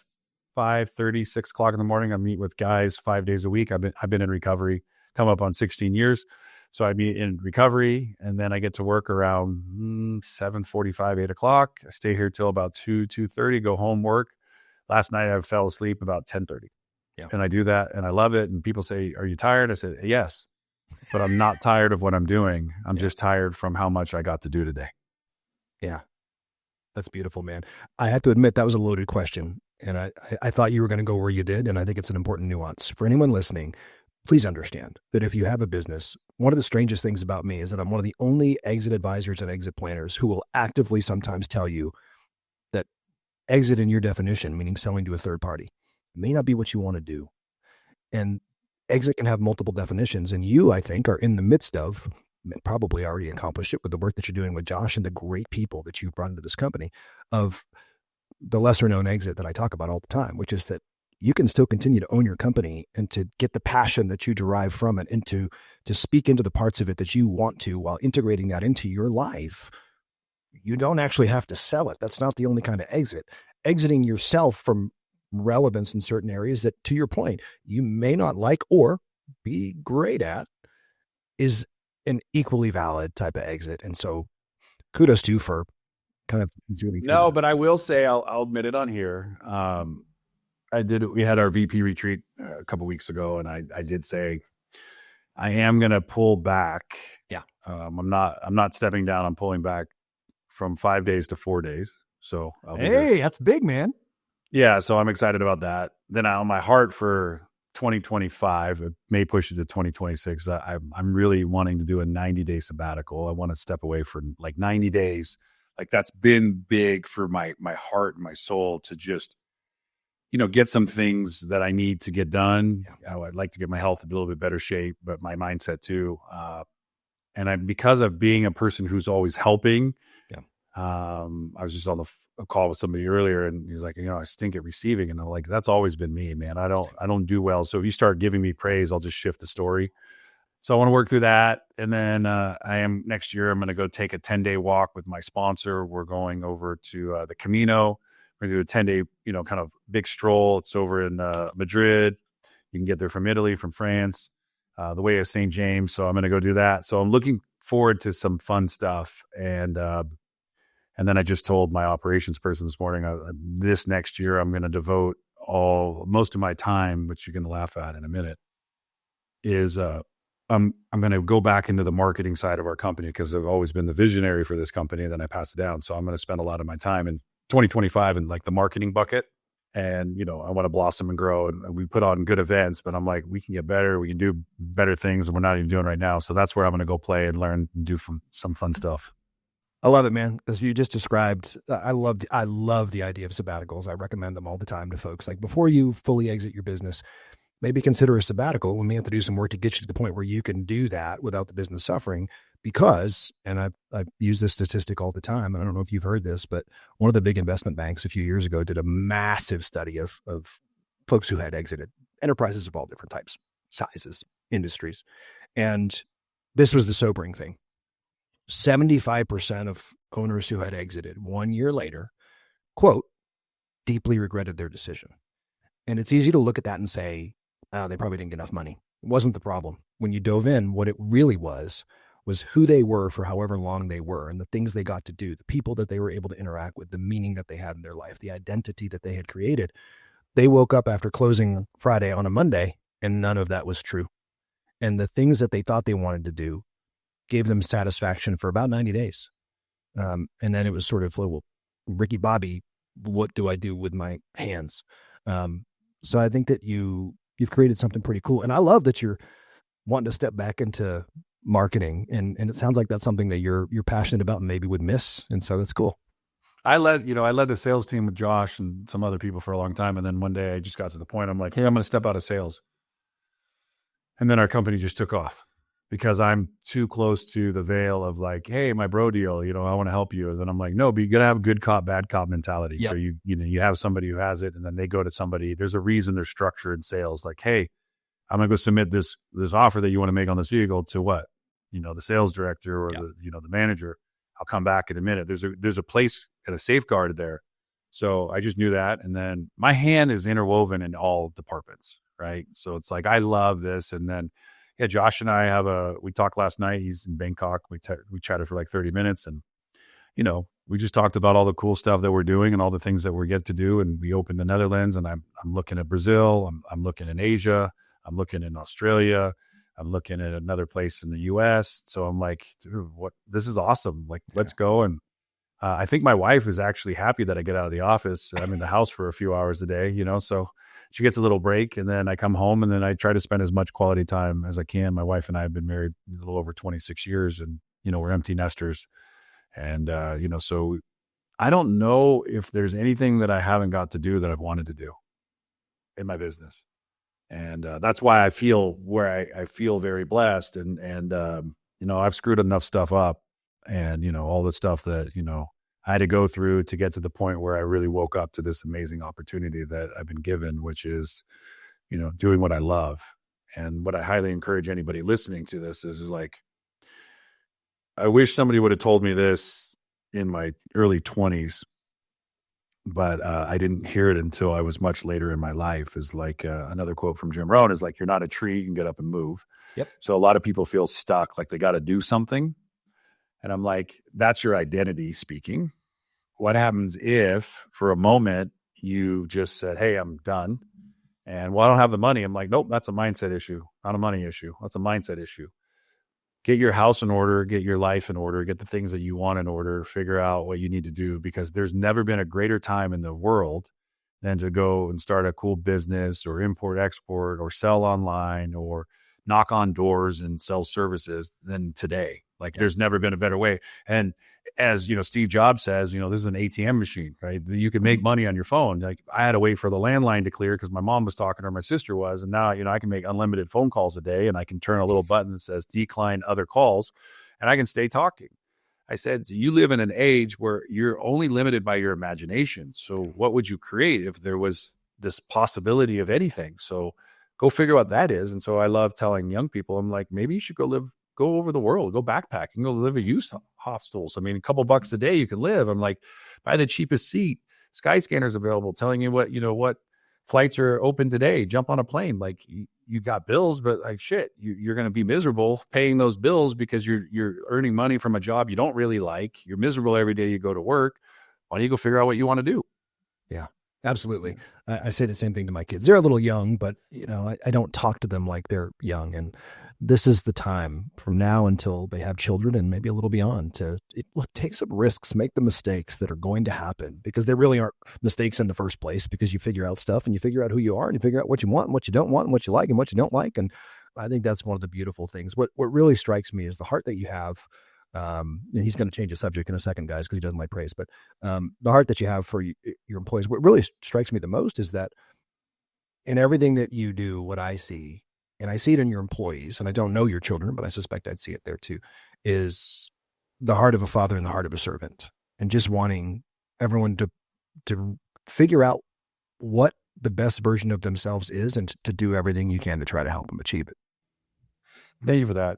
5:30, 6 o'clock in the morning. I meet with guys 5 days a week. I've been in recovery, come up on 16 years. So I meet in recovery, and then I get to work around 7:45, 8 o'clock. I stay here till about 2:30, go home, work. Last night I fell asleep about 10:30. Yeah. And I do that and I love it. And people say, "Are you tired?" I said, "Yes, but I'm not tired of what I'm doing. I'm just tired from how much I got to do today." Yeah. That's beautiful, man. I have to admit that was a loaded question. And I thought you were going to go where you did. And I think it's an important nuance. For anyone listening, please understand that if you have a business, one of the strangest things about me is that I'm one of the only exit advisors and exit planners who will actively sometimes tell you that exit in your definition, meaning selling to a third party, may not be what you want to do. And exit can have multiple definitions. And you, I think, are in the midst of, probably already accomplished it with the work that you're doing with Josh and the great people that you've brought into this company, of the lesser known exit that I talk about all the time, which is that you can still continue to own your company and to get the passion that you derive from it and to speak into the parts of it that you want to while integrating that into your life. You don't actually have to sell it. That's not the only kind of exit. Exiting yourself from relevance in certain areas that, to your point, you may not like or be great at is an equally valid type of exit. And so kudos to you for kind of doing No, but I will say, I'll admit it on here. We had our VP retreat a couple of weeks ago, and I did say, I am going to pull back. Yeah. I'm not stepping down. I'm pulling back from 5 days to 4 days. So that's big, man. Yeah. So I'm excited about that. Then on my heart for 2025, it may push it to 2026. I'm really wanting to do a 90-day sabbatical. I want to step away for like 90 days. Like that's been big for my heart and my soul to just, get some things that I need to get done. Yeah. I'd like to get my health in a little bit better shape, but my mindset too. And because of being a person who's always helping, I was just on a call with somebody earlier, and he's like, I stink at receiving, and I'm like, that's always been me, man. I don't do well. So if you start giving me praise, I'll just shift the story. So I want to work through that, and then next year I'm going to go take a 10-day walk with my sponsor. We're going over to the Camino. We're going to do a 10-day, kind of big stroll. It's over in Madrid. You can get there from Italy, from France, the way of St. James. So I'm going to go do that. So I'm looking forward to some fun stuff. And then I just told my operations person this morning, this next year, I'm going to devote most of my time, which you're going to laugh at in a minute, is I'm going to go back into the marketing side of our company, because I've always been the visionary for this company. And then I pass it down. So I'm going to spend a lot of my time in 2025 in like the marketing bucket. And, I want to blossom and grow, and we put on good events, but I'm like, we can get better. We can do better things, and we're not even doing right now. So that's where I'm going to go play and learn and do some fun stuff. I love it, man. As you just described, I love the idea of sabbaticals. I recommend them all the time to folks. Like, before you fully exit your business, maybe consider a sabbatical. We may have to do some work to get you to the point where you can do that without the business suffering. Because, and I use this statistic all the time, and I don't know if you've heard this, but one of the big investment banks a few years ago did a massive study of folks who had exited, enterprises of all different types, sizes, industries. And this was the sobering thing. 75% of owners who had exited 1 year later, quote, deeply regretted their decision. And it's easy to look at that and say, they probably didn't get enough money. It wasn't the problem. When you dove in, what it really was who they were for however long they were, and the things they got to do, the people that they were able to interact with, the meaning that they had in their life, the identity that they had created. They woke up after closing Friday on a Monday, and none of that was true. And the things that they thought they wanted to do gave them satisfaction for about 90 days. And then it was sort of, well, Ricky Bobby, what do I do with my hands? So I think that you've created something pretty cool. And I love that you're wanting to step back into marketing. And it sounds like that's something that you're passionate about and maybe would miss. And so that's cool. I led the sales team with Josh and some other people for a long time. And then one day I just got to the point, I'm like, hey, I'm going to step out of sales. And then our company just took off, because I'm too close to the veil of like, hey, my bro deal, I want to help you. And then I'm like, no, but you got to have a good cop, bad cop mentality. Yep. So you have somebody who has it, and then they go to somebody. There's a reason there's structure in sales. Like, hey, I'm going to go submit this offer that you want to make on this vehicle to what? The sales director or the manager. I'll come back in a minute. There's a place and a safeguard there. So I just knew that. And then my hand is interwoven in all departments, right? So it's like, I love this. And then, yeah, Josh and I we talked last night. He's in Bangkok. We chatted for like 30 minutes, and, we just talked about all the cool stuff that we're doing and all the things that we get to do. And we opened the Netherlands, and I'm looking at Brazil. I'm looking in Asia. I'm looking in Australia. I'm looking at another place in the US. So I'm like, dude, this is awesome. Like, let's go. And I think my wife is actually happy that I get out of the office. I'm in the house for a few hours a day, so she gets a little break, and then I come home, and then I try to spend as much quality time as I can. My wife and I have been married a little over 26 years, and, we're empty nesters. And, so I don't know if there's anything that I haven't got to do that I've wanted to do in my business. And that's why I feel where I feel very blessed. And I've screwed enough stuff up, and, all the stuff that, I had to go through to get to the point where I really woke up to this amazing opportunity that I've been given, which is, doing what I love. And what I highly encourage anybody listening to this is like, I wish somebody would have told me this in my early 20s, but I didn't hear it until I was much later in my life. Is like another quote from Jim Rohn is like, you're not a tree, you can get up and move. Yep. So a lot of people feel stuck, like they got to do something. And I'm like, that's your identity speaking. What happens if for a moment you just said, hey, I'm done. And well, I don't have the money. I'm like, nope, that's a mindset issue, not a money issue. That's a mindset issue. Get your house in order, get your life in order, get the things that you want in order, figure out what you need to do, because there's never been a greater time in the world than to go and start a cool business or import, export, or sell online or knock on doors and sell services than today. Like there's never been a better way. And as Steve Jobs says, this is an ATM machine, right? You can make money on your phone. Like I had to wait for the landline to clear because my mom was talking or my sister was. And now, I can make unlimited phone calls a day, and I can turn a little button that says decline other calls, and I can stay talking. I said, so you live in an age where you're only limited by your imagination. So what would you create if there was this possibility of anything? So go figure out what that is. And so I love telling young people, I'm like, maybe you should go over the world, go backpacking, go live at youth hostels. I mean, a couple bucks a day you can live. I'm like, buy the cheapest seat. Skyscanner's available, telling you what flights are open today. Jump on a plane. Like you got bills, but like shit, you're going to be miserable paying those bills because you're earning money from a job you don't really like. You're miserable every day you go to work. Why don't you go figure out what you want to do? Yeah. Absolutely. I say the same thing to my kids. They're a little young, but I don't talk to them like they're young. And this is the time from now until they have children and maybe a little beyond to take some risks, make the mistakes that are going to happen, because there really aren't mistakes in the first place, because you figure out stuff and you figure out who you are and you figure out what you want and what you don't want and what you like and what you don't like. And I think that's one of the beautiful things. What really strikes me is the heart that you have. And he's going to change the subject in a second, guys, because he doesn't like praise, but the heart that you have for your employees. What really strikes me the most is that in everything that you do, what I see, and I see it in your employees, and I don't know your children, but I suspect I'd see it there too, is the heart of a father and the heart of a servant, and just wanting everyone to figure out what the best version of themselves is and to do everything you can to try to help them achieve it. Thank you for that.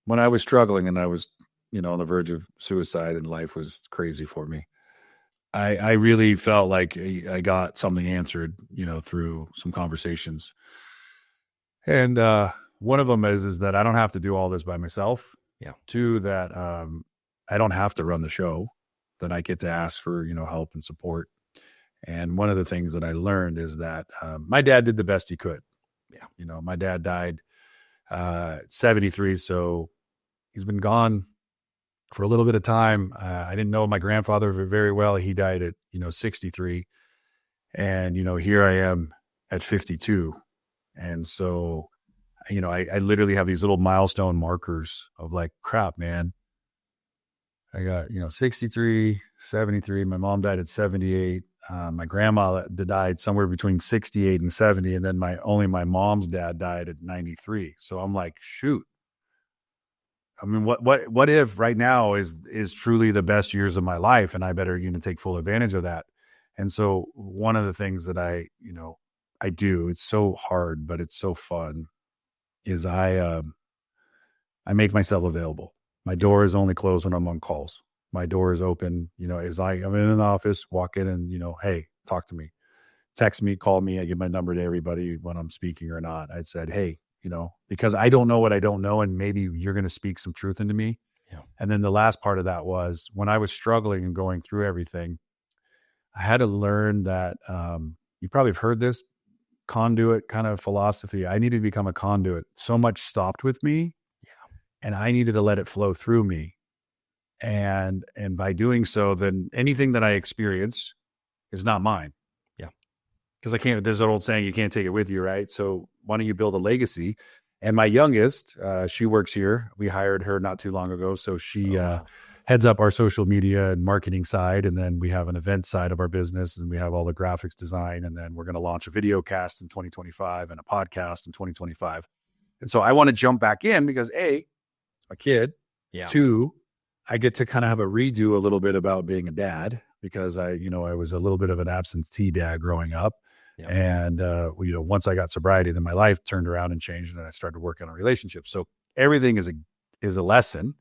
When I was struggling and I was, on the verge of suicide and life was crazy for me, I really felt like I got something answered, through some conversations. And one of them is that I don't have to do all this by myself. Yeah. Two, that I don't have to run the show, that I get to ask for, help and support. And one of the things that I learned is that my dad did the best he could. Yeah. My dad died at 73, so he's been gone for a little bit of time. I didn't know my grandfather very well. He died at, 63. And, here I am at 52. And so, I literally have these little milestone markers of like, crap, man. I got, 63, 73. My mom died at 78. My grandma died somewhere between 68 and 70. And then my mom's dad died at 93. So I'm like, shoot. I mean, what if right now is truly the best years of my life, and I better, take full advantage of that. And so one of the things that I do, it's so hard, but it's so fun, is I make myself available. My door is only closed when I'm on calls. My door is open, as I'm in an office, walk in and, hey, talk to me, text me, call me. I give my number to everybody when I'm speaking or not. I said, hey, because I don't know what I don't know, and maybe you're going to speak some truth into me. And then the last part of that was when I was struggling and going through everything, I had to learn that you probably have heard this conduit kind of philosophy. I needed to become a conduit. So much stopped with me, and I needed to let it flow through me. And by doing so, then anything that I experience is not mine. Yeah. Because I can't, there's an old saying, you can't take it with you, right? So why don't you build a legacy? And my youngest, she works here. We hired her not too long ago. So she heads up our social media and marketing side. And then we have an event side of our business, and we have all the graphics design. And then we're going to launch a video cast in 2025 and a podcast in 2025. And so I want to jump back in because A, it's my kid. Yeah. 2, I get to kind of have a redo a little bit about being a dad because I was a little bit of an absentee dad growing up. Yeah. And, once I got sobriety, then my life turned around and changed, and I started working on relationships. So everything is a lesson.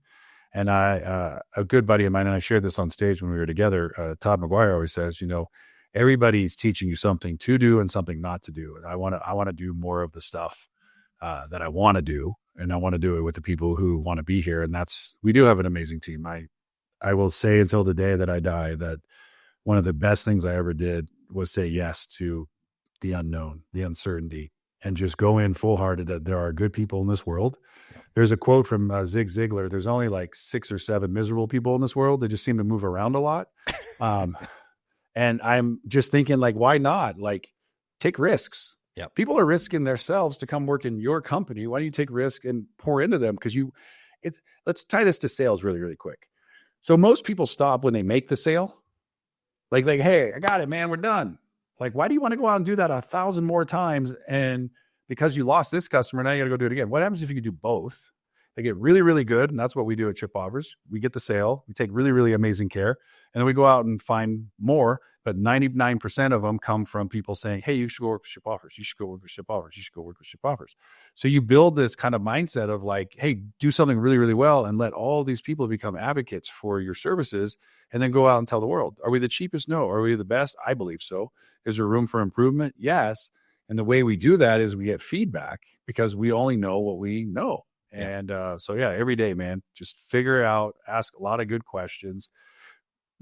And a good buddy of mine, and I shared this on stage when we were together, Todd McGuire always says, everybody's teaching you something to do and something not to do. And I want to do more of the stuff that I want to do. And I want to do it with the people who want to be here. And we do have an amazing team. I will say until the day that I die that one of the best things I ever did was say yes to the unknown, the uncertainty, and just go in full hearted that there are good people in this world. Yeah. There's a quote from Zig Ziglar. There's only like 6 or 7 miserable people in this world. They just seem to move around a lot. And I'm just thinking, like, why not? Like, take risks. Yeah. People are risking themselves to come work in your company. Why don't you take risk and pour into them? Because let's tie this to sales really, really quick. So most people stop when they make the sale. Like, hey, I got it, man. We're done. Like, why do you want to go out and do that 1,000 more times? And because you lost this customer, now you got to go do it again. What happens if you do both? They get really, really good. And that's what we do at ShipOffers. We get the sale. We take really, really amazing care. And then we go out and find more. But 99% of them come from people saying, hey, you should go work with ShipOffers. You should go work with ShipOffers. You should go work with ShipOffers. So you build this kind of mindset of like, hey, do something really, really well and let all these people become advocates for your services, and then go out and tell the world. Are we the cheapest? No. Are we the best? I believe so. Is there room for improvement? Yes. And the way we do that is we get feedback because we only know what we know. Yeah. And every day, man, just figure it out, ask a lot of good questions,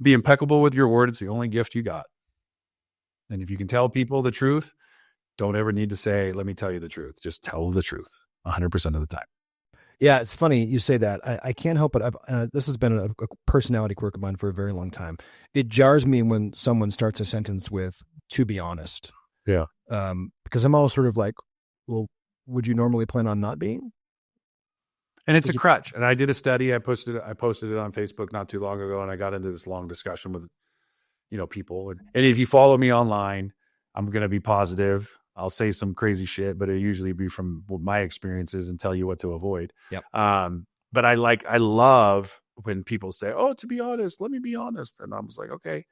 be impeccable with your word. It's the only gift you got. And if you can tell people the truth, don't ever need to say, let me tell you the truth. Just tell the truth 100% of the time. Yeah, it's funny you say that. I can't help it. This has been a personality quirk of mine for a very long time. It jars me when someone starts a sentence with, to be honest. Yeah. Because I'm always sort of like, well, would you normally plan on not being? And it's a crutch. And I did a study. I posted it on Facebook not too long ago, and I got into this long discussion with, people. And if you follow me online, I'm going to be positive. I'll say some crazy shit, but it'll usually be from my experiences and tell you what to avoid. Yep. But I love when people say, oh, to be honest, let me be honest. And I was like, okay.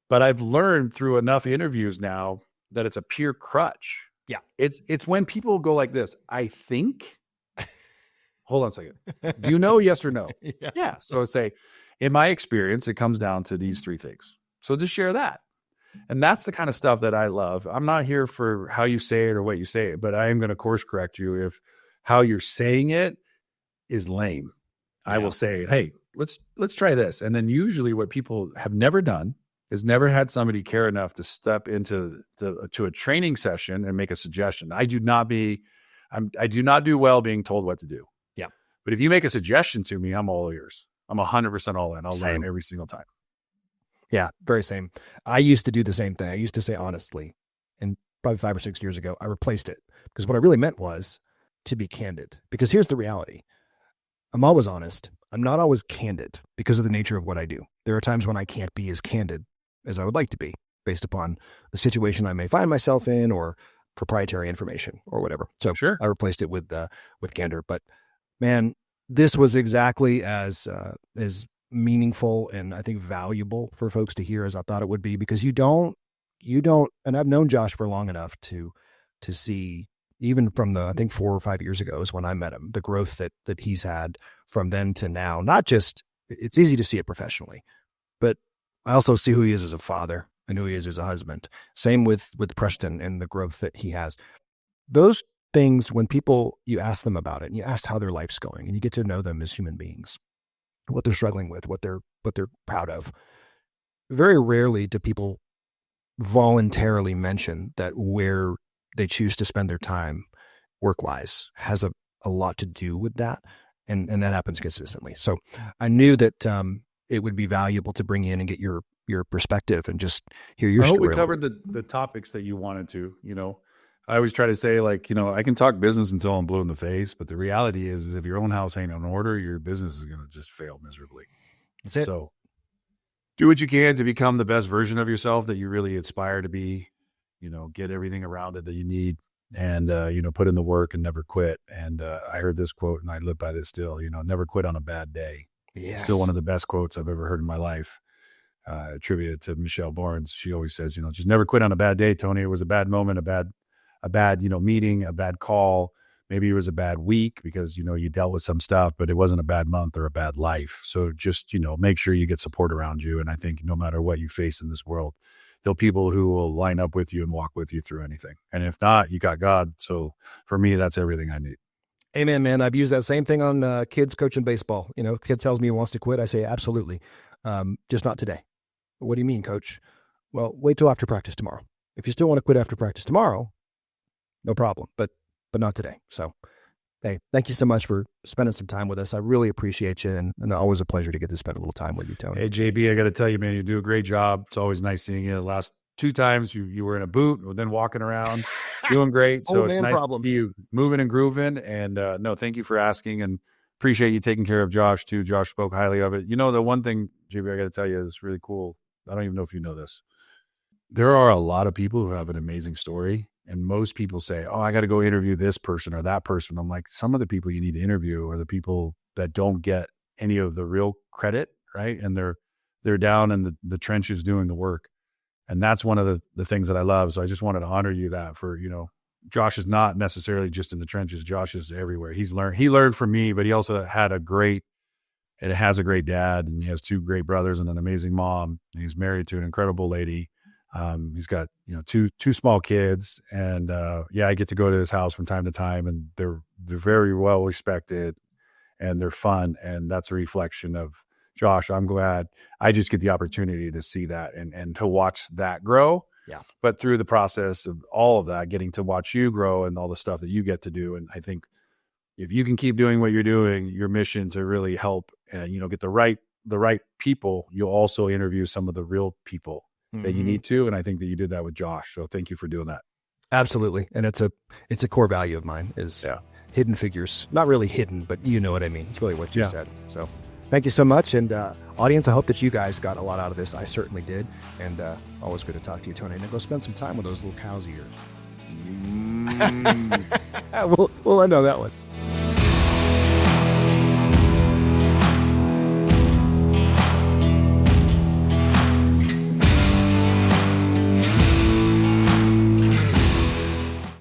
But I've learned through enough interviews now that it's a pure crutch. Yeah. It's when people go like this, I think. Hold on a second. Do you know? Yes or no? Yeah. So say, in my experience, it comes down to these 3 things. So just share that. And that's the kind of stuff that I love. I'm not here for how you say it or what you say it, but I am going to course correct you if how you're saying it is lame. Yeah. I will say, hey, let's try this. And then usually what people have never done is never had somebody care enough to step into to a training session and make a suggestion. I do not do well being told what to do. Yeah. But if you make a suggestion to me, I'm all ears. I'm 100% all in. I'll Same. learn every single time. Yeah, very same. I used to do the same thing. I used to say honestly, and probably 5 or 6 years ago, I replaced it because what I really meant was to be candid. Because here's the reality. I'm always honest. I'm not always candid because of the nature of what I do. There are times when I can't be as candid as I would like to be based upon the situation I may find myself in or proprietary information or whatever. So sure. I replaced it with candor. But man, this was exactly as meaningful and I think valuable for folks to hear as I thought it would be, because you don't, and I've known Josh for long enough to see, even from I think 4 or 5 years ago is when I met him, the growth that he's had from then to now. Not just, it's easy to see it professionally, but I also see who he is as a father and who he is as a husband. Same with Preston and the growth that he has. Those things, when you ask them about it and you ask how their life's going and you get to know them as human beings, what they're struggling with, what they're proud of. Very rarely do people voluntarily mention that where they choose to spend their time work-wise has a lot to do with that. And that happens consistently. So I knew that it would be valuable to bring in and get your perspective and just hear your I hope story. we covered the topics that you wanted to, I always try to say, like, I can talk business until I'm blue in the face, but the reality is if your own house ain't in order, your business is going to just fail miserably. That's it. So do what you can to become the best version of yourself that you really aspire to be, get everything around it that you need, and, put in the work and never quit. And I heard this quote and I live by this still, never quit on a bad day. Yes. It's still one of the best quotes I've ever heard in my life. Attributed to Michelle Barnes. She always says, just never quit on a bad day, Tony. It was a bad moment, a bad, meeting, a bad call. Maybe it was a bad week because, you dealt with some stuff, but it wasn't a bad month or a bad life. So just, make sure you get support around you. And I think no matter what you face in this world, there'll be people who will line up with you and walk with you through anything. And if not, you got God. So for me, that's everything I need. Amen, man. I've used that same thing on kids coaching baseball. Kid tells me he wants to quit. I say, absolutely. Just not today. What do you mean, coach? Well, wait till after practice tomorrow. If you still want to quit after practice tomorrow, no problem, but not today. So, hey, thank you so much for spending some time with us. I really appreciate you, and always a pleasure to get to spend a little time with you, Tony. Hey, JB, I got to tell you, man, you do a great job. It's always nice seeing you. The last 2 times you were in a boot, then walking around, doing great. So it's nice to see you moving and grooving. And no, thank you for asking, and appreciate you taking care of Josh too. Josh spoke highly of it. The one thing, JB, I got to tell you is really cool. I don't even know if you know this. There are a lot of people who have an amazing story, and most people say, oh, I got to go interview this person or that person. I'm like, some of the people you need to interview are the people that don't get any of the real credit, right? And they're down in the trenches doing the work. And that's one of the things that I love. So I just wanted to honor you that for, Josh is not necessarily just in the trenches. Josh is everywhere. He learned from me, but he also has a great dad, and he has 2 great brothers and an amazing mom. And he's married to an incredible lady. He's got, 2 small kids, and I get to go to his house from time to time, and they're very well respected and they're fun. And that's a reflection of Josh. I'm glad I just get the opportunity to see that and to watch that grow. Yeah. But through the process of all of that, getting to watch you grow and all the stuff that you get to do. And I think if you can keep doing what you're doing, your mission to really help and, get the right people, you'll also interview some of the real people that you need to. And I think that you did that with Josh. So thank you for doing that. Absolutely. And it's a core value of mine is hidden figures. Not really hidden, but you know what I mean. It's really what you said. So thank you so much. And audience, I hope that you guys got a lot out of this. I certainly did. And always good to talk to you, Tony. And go spend some time with those little cow's ears. We'll end on that one.